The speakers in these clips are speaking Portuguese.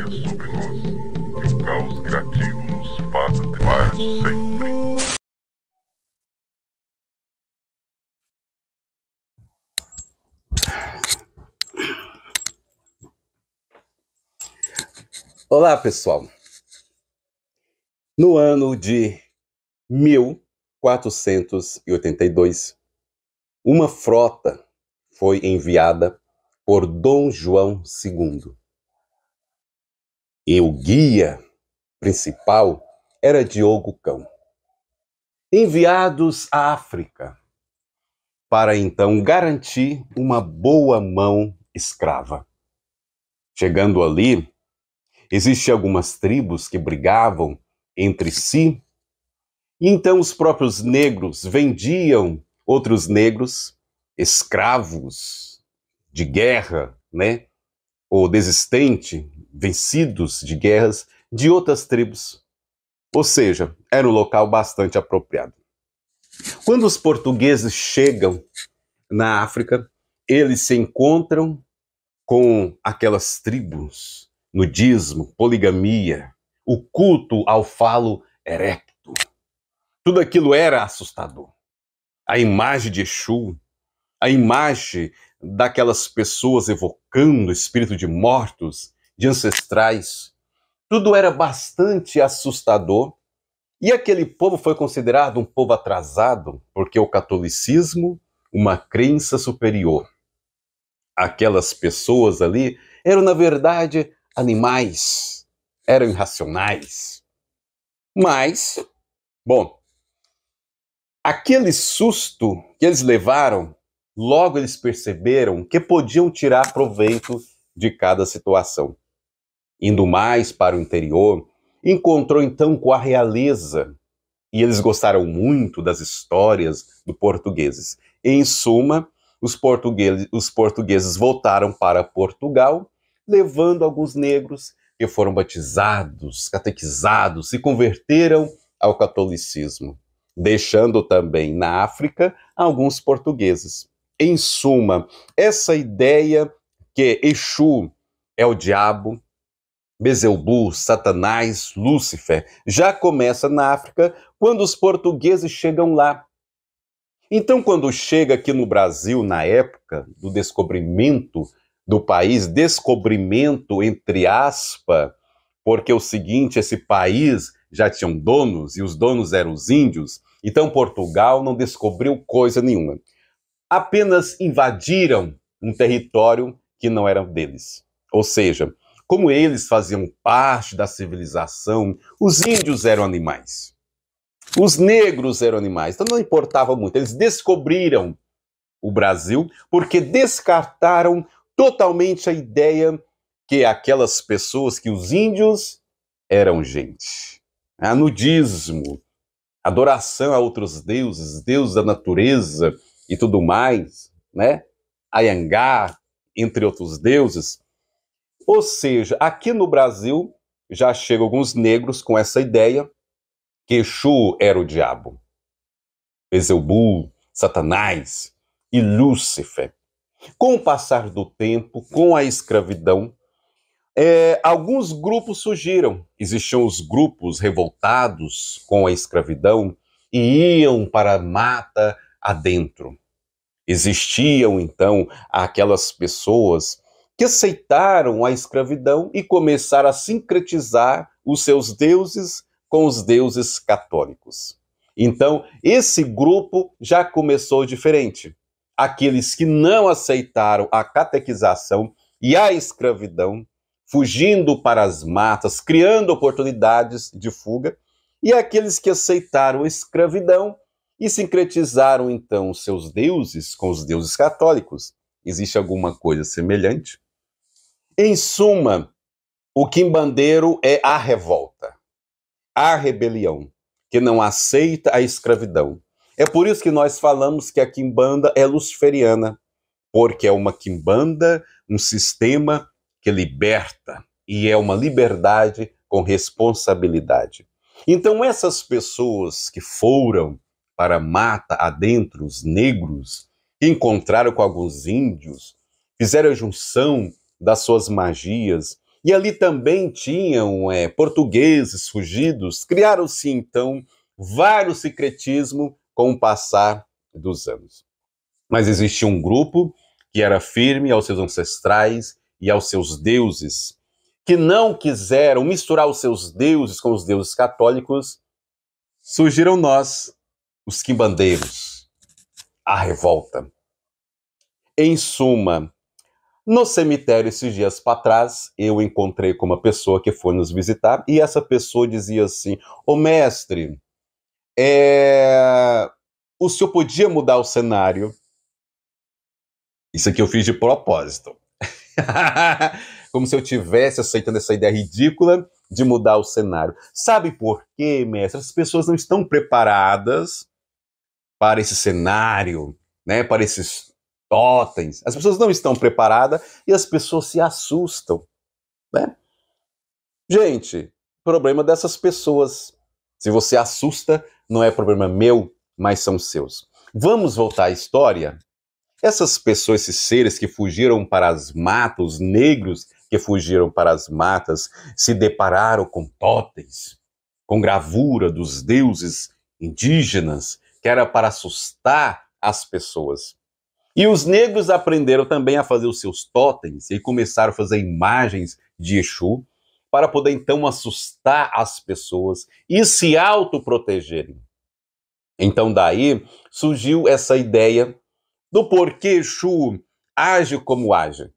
magia sobre nós, e o caos criativo nos faz atear sempre. Olá, pessoal. No ano de 1482, uma frota foi enviada por Dom João II. E o guia principal era Diogo Cão. Enviados à África para então garantir uma boa mão escrava. Chegando ali, existiam algumas tribos que brigavam entre si, e então os próprios negros vendiam outros negros, escravos de guerra, né? Ou desistente, vencidos de guerras, de outras tribos. Ou seja, era um local bastante apropriado. Quando os portugueses chegam na África, eles se encontram com aquelas tribos, nudismo, poligamia, o culto ao falo erecto. Tudo aquilo era assustador. A imagem de Exu, a imagem daquelas pessoas evocando o espírito de mortos, de ancestrais, tudo era bastante assustador. E aquele povo foi considerado um povo atrasado, porque o catolicismo, uma crença superior. Aquelas pessoas ali eram, na verdade, animais, eram irracionais. Mas, bom, aquele susto que eles levaram, logo eles perceberam que podiam tirar proveito de cada situação. Indo mais para o interior, encontrou então com a realeza, e eles gostaram muito das histórias dos portugueses. Em suma, os portugueses voltaram para Portugal, levando alguns negros que foram batizados, catequizados, se converteram ao catolicismo, deixando também na África alguns portugueses. Em suma, essa ideia que Exu é o diabo, Beelzebub, Satanás, Lúcifer, já começa na África quando os portugueses chegam lá. Então, quando chega aqui no Brasil, na época do descobrimento do país, descobrimento entre aspas, porque é o seguinte, esse país já tinham donos, e os donos eram os índios, então Portugal não descobriu coisa nenhuma. Apenas invadiram um território que não era deles. Ou seja, como eles faziam parte da civilização, os índios eram animais. Os negros eram animais, então não importava muito. Eles descobriram o Brasil porque descartaram totalmente a ideia que aquelas pessoas, que os índios eram gente. A nudismo, adoração a outros deuses, deuses da natureza e tudo mais, né? Anhangá, entre outros deuses. Ou seja, aqui no Brasil já chegam alguns negros com essa ideia que Exu era o diabo, Beelzebub, Satanás e Lúcifer. Com o passar do tempo, com a escravidão, alguns grupos surgiram. Existiam os grupos revoltados com a escravidão e iam para a mata adentro. Existiam, então, aquelas pessoas que aceitaram a escravidão e começaram a sincretizar os seus deuses com os deuses católicos. Então, esse grupo já começou diferente. Aqueles que não aceitaram a catequização e a escravidão, fugindo para as matas, criando oportunidades de fuga, e aqueles que aceitaram a escravidão e sincretizaram, então, os seus deuses com os deuses católicos. Existe alguma coisa semelhante? Em suma, o quimbandeiro é a revolta, a rebelião, que não aceita a escravidão. É por isso que nós falamos que a quimbanda é luciferiana, porque é uma quimbanda, um sistema que liberta, e é uma liberdade com responsabilidade. Então essas pessoas que foram para a mata adentro, os negros, encontraram com alguns índios, fizeram a junção das suas magias, E ali também tinham portugueses fugidos. Criaram-se, então, vários secretismos com o passar dos anos. Mas existia um grupo que era firme aos seus ancestrais e aos seus deuses, que não quiseram misturar os seus deuses com os deuses católicos. Surgiram nós, os quimbandeiros, a revolta. Em suma, no cemitério, esses dias para trás, eu encontrei com uma pessoa que foi nos visitar, e essa pessoa dizia assim: ô mestre, o senhor podia mudar o cenário? Isso aqui eu fiz de propósito. Como se eu tivesse aceitando essa ideia ridícula de mudar o cenário. Sabe por quê, mestre? As pessoas não estão preparadas para esse cenário, né? Para esses totens. As pessoas não estão preparadas e as pessoas se assustam, né? Gente, problema dessas pessoas. Se você assusta, não é problema meu, mas são seus. Vamos voltar à história? Essas pessoas, esses seres que fugiram para as matas, os negros que fugiram para as matas, se depararam com totens, com gravura dos deuses indígenas, que era para assustar as pessoas. E os negros aprenderam também a fazer os seus totens e começaram a fazer imagens de Exu para poder então assustar as pessoas e se autoprotegerem. Então daí surgiu essa ideia do porquê Exu age como age.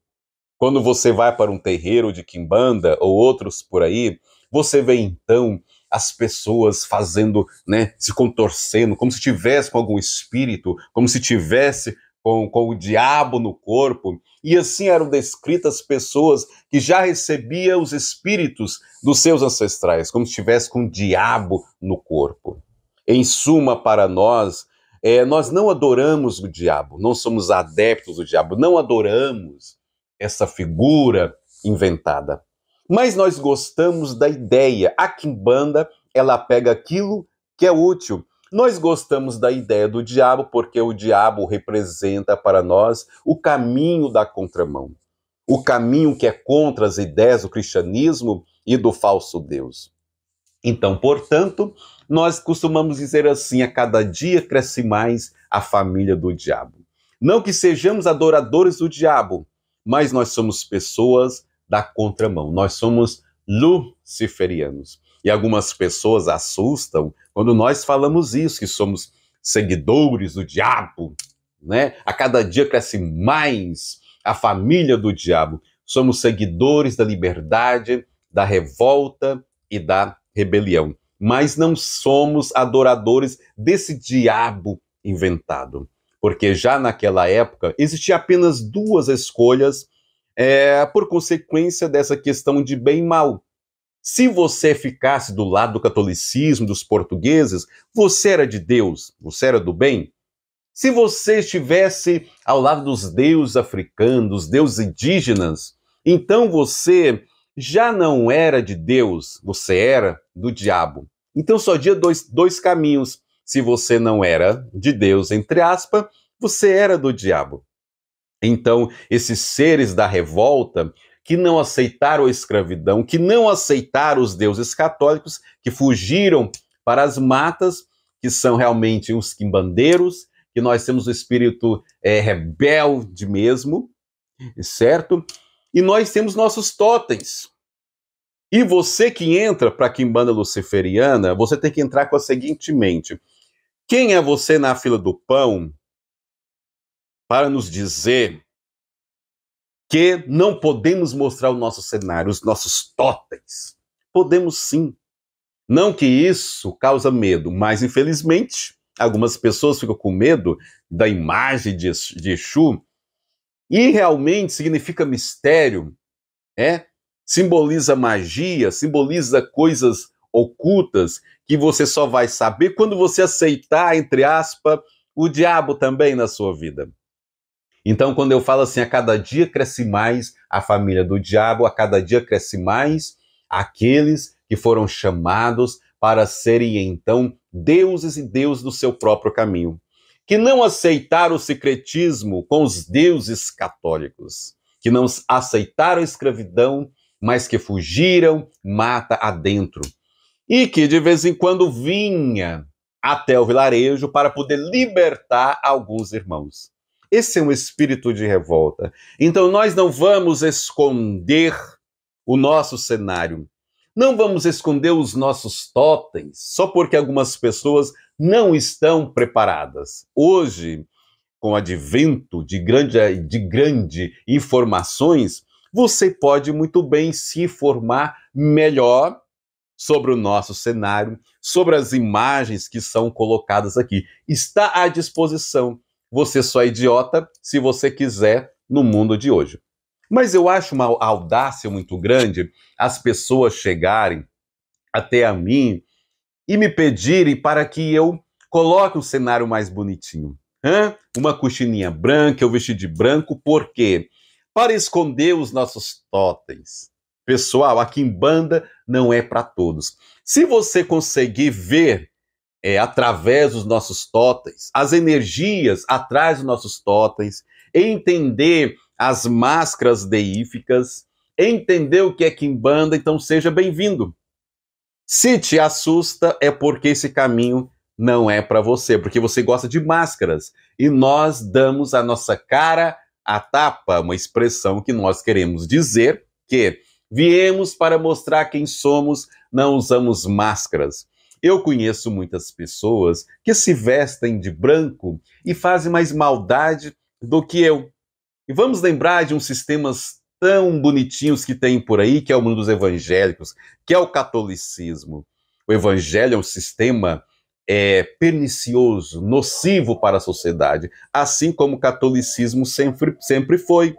Quando você vai para um terreiro de quimbanda ou outros por aí, você vê então as pessoas fazendo, né, se contorcendo, como se tivesse com algum espírito, como se tivesse com o diabo no corpo. E assim eram descritas pessoas que já recebiam os espíritos dos seus ancestrais, como se estivesse com o diabo no corpo. Em suma, para nós, nós não adoramos o diabo, não somos adeptos do diabo, não adoramos essa figura inventada. Mas nós gostamos da ideia. A quimbanda, ela pega aquilo que é útil. Nós gostamos da ideia do diabo porque o diabo representa para nós o caminho da contramão. O caminho que é contra as ideias do cristianismo e do falso Deus. Então, portanto, nós costumamos dizer assim: a cada dia cresce mais a família do diabo. Não que sejamos adoradores do diabo, mas nós somos pessoas da contramão. Nós somos luciferianos. E algumas pessoas assustam quando nós falamos isso, que somos seguidores do diabo, né? A cada dia cresce mais a família do diabo. Somos seguidores da liberdade, da revolta e da rebelião. Mas não somos adoradores desse diabo inventado. Porque já naquela época existia apenas duas escolhas por consequência dessa questão de bem e mal. Se você ficasse do lado do catolicismo, dos portugueses, você era de Deus, você era do bem. Se você estivesse ao lado dos deuses africanos, dos deuses indígenas, então você já não era de Deus, você era do diabo. Então só havia dois caminhos. Se você não era de Deus, entre aspas, você era do diabo. Então, esses seres da revolta, que não aceitaram a escravidão, que não aceitaram os deuses católicos, que fugiram para as matas, que são realmente uns quimbandeiros, que nós temos o espírito rebelde mesmo, certo? E nós temos nossos totens. E você que entra para a quimbanda luciferiana, você tem que entrar com a seguinte mente: quem é você na fila do pão para nos dizer que não podemos mostrar o nosso cenário, os nossos totens? Podemos sim. Não que isso causa medo, mas infelizmente algumas pessoas ficam com medo da imagem de Exu, e realmente significa mistério, simboliza magia, simboliza coisas ocultas que você só vai saber quando você aceitar, entre aspas, o diabo também na sua vida. Então, quando eu falo assim, a cada dia cresce mais a família do diabo, a cada dia cresce mais aqueles que foram chamados para serem, então, deuses e deuses do seu próprio caminho, que não aceitaram o secretismo com os deuses católicos, que não aceitaram a escravidão, mas que fugiram mata adentro. E que de vez em quando vinha até o vilarejo para poder libertar alguns irmãos. Esse é um espírito de revolta. Então nós não vamos esconder o nosso cenário. Não vamos esconder os nossos totens só porque algumas pessoas não estão preparadas. Hoje, com o advento de grande informações, você pode muito bem se informar melhor sobre o nosso cenário, sobre as imagens que são colocadas aqui. Está à disposição. Você só é idiota se você quiser no mundo de hoje. Mas eu acho uma audácia muito grande as pessoas chegarem até a mim e me pedirem para que eu coloque um cenário mais bonitinho. Uma coxininha branca, eu vestir de branco, por quê? Para esconder os nossos totens. Pessoal, a quimbanda não é para todos. Se você conseguir ver através dos nossos totens, as energias atrás dos nossos totens, entender as máscaras deíficas, entender o que é quimbanda, então seja bem-vindo. Se te assusta, é porque esse caminho não é para você, porque você gosta de máscaras. E nós damos a nossa cara à tapa, uma expressão que nós queremos dizer que viemos para mostrar quem somos, não usamos máscaras. Eu conheço muitas pessoas que se vestem de branco e fazem mais maldade do que eu. E vamos lembrar de uns sistemas tão bonitinhos que tem por aí, que é o mundo dos evangélicos, que é o catolicismo. O evangelho é um sistema pernicioso, nocivo para a sociedade, assim como o catolicismo sempre foi,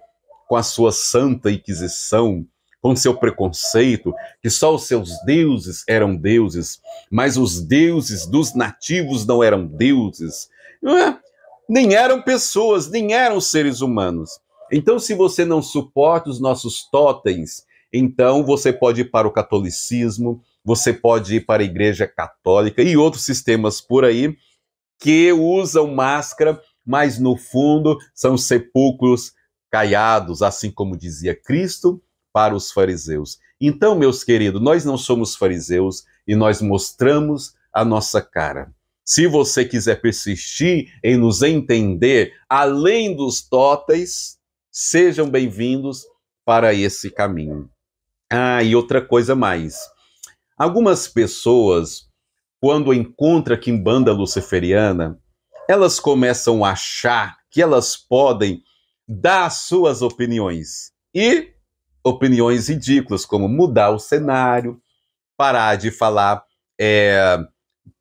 com a sua santa inquisição, com seu preconceito, que só os seus deuses eram deuses, mas os deuses dos nativos não eram deuses. Nem eram pessoas, nem eram seres humanos. Então, se você não suporta os nossos totens, então você pode ir para o catolicismo, você pode ir para a Igreja Católica e outros sistemas por aí que usam máscara, mas no fundo são sepulcros caiados, assim como dizia Cristo para os fariseus. Então, meus queridos, nós não somos fariseus e nós mostramos a nossa cara. Se você quiser persistir em nos entender além dos totens, sejam bem-vindos para esse caminho. E outra coisa mais. Algumas pessoas, quando encontram a quimbanda luciferiana, elas começam a achar que elas podem dar suas opiniões. E opiniões ridículas, como mudar o cenário, parar de falar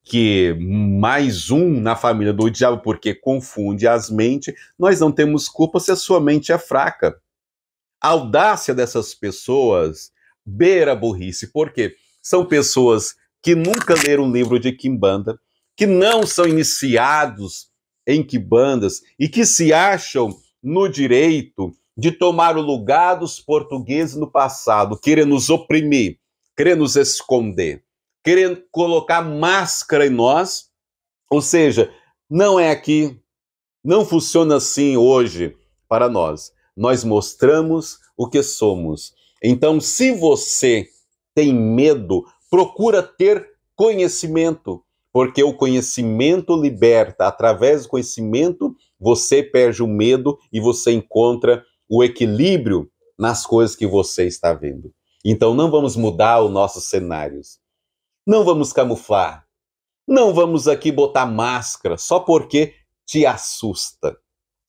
que mais um na família do diabo, porque confunde as mentes. Nós não temos culpa se a sua mente é fraca. A audácia dessas pessoas beira a burrice, porque são pessoas que nunca leram um livro de quimbanda, que não são iniciados em quimbandas e que se acham no direito de tomar o lugar dos portugueses no passado, querendo nos oprimir, querendo nos esconder, querendo colocar máscara em nós. Ou seja, não é aqui, não funciona assim hoje para nós. Nós mostramos o que somos. Então, se você tem medo, procura ter conhecimento, porque o conhecimento liberta. Através do conhecimento, você perde o medo e você encontra o equilíbrio nas coisas que você está vendo. Então, não vamos mudar os nossos cenários. Não vamos camuflar. Não vamos aqui botar máscara só porque te assusta,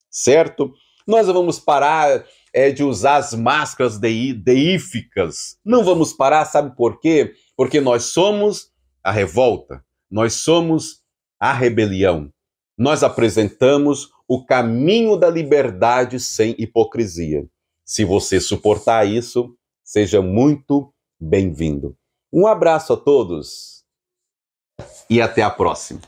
certo? Nós não vamos parar de usar as máscaras deíficas. Não vamos parar, sabe por quê? Porque nós somos a revolta, nós somos a rebelião. Nós apresentamos o caminho da liberdade sem hipocrisia. Se você suportar isso, seja muito bem-vindo. Um abraço a todos e até a próxima.